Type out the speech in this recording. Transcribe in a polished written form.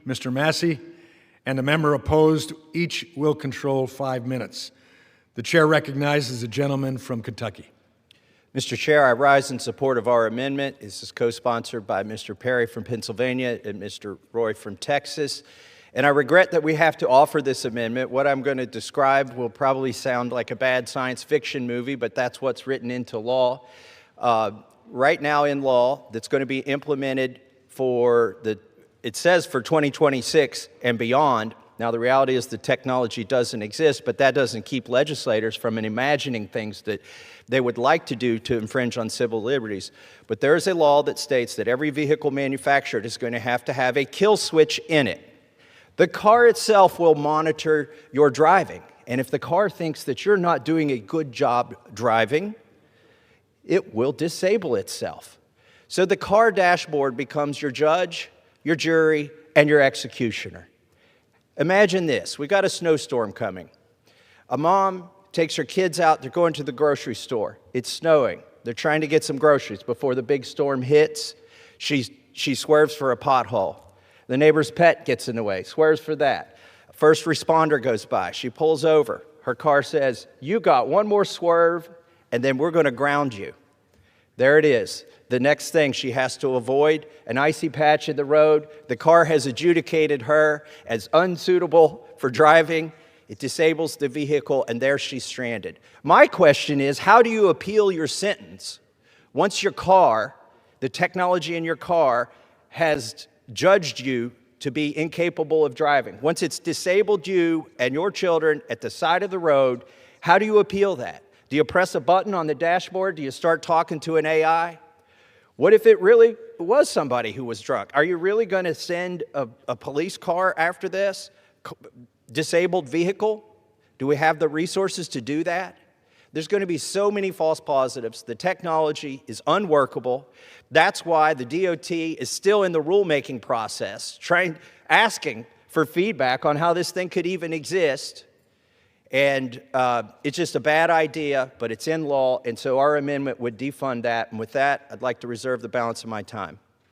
Mr. Massie, and the member opposed. Each will control 5 minutes. The chair recognizes the gentleman from Kentucky. Mr. Chair, I rise in support of our amendment. This is co-sponsored by Mr. Perry from Pennsylvania and Mr. Roy from Texas. And I regret that we have to offer this amendment. What I'm going to describe will probably sound like a bad science fiction movie, but that's what's written into law. Right now in law, that's going to be implemented it says for 2026 and beyond. Now, the reality is the technology doesn't exist, but that doesn't keep legislators from imagining things that they would like to do to infringe on civil liberties. But there is a law that states that every vehicle manufactured is going to have a kill switch in it. The car itself will monitor your driving. And if the car thinks that you're not doing a good job driving, it will disable itself. So the car dashboard becomes your judge, your jury, and your executioner. Imagine this. We got a snowstorm coming. A mom takes her kids out. They're going to the grocery store. It's snowing. They're trying to get some groceries before the big storm hits. She swerves for a pothole. The neighbor's pet gets in the way, swerves for that. A first responder goes by. She pulls over. Her car says, "You got one more swerve, and then we're going to ground you." There it is. The next thing she has to avoid, an icy patch in the road. The car has adjudicated her as unsuitable for driving. It disables the vehicle, and there she's stranded. My question is, how do you appeal your sentence once your car, the technology in your car, has judged you to be incapable of driving? Once it's disabled you and your children at the side of the road, how do you appeal that? Do you press a button on the dashboard? Do you start talking to an AI? What if it really was somebody who was drunk? Are you really going to send a police car after this? Disabled vehicle? Do we have the resources to do that? There's going to be so many false positives. The technology is unworkable. That's why the DOT is still in the rulemaking process, asking for feedback on how this thing could even exist. And it's just a bad idea, but it's in law, and so our amendment would defund that. And with that, I'd like to reserve the balance of my time.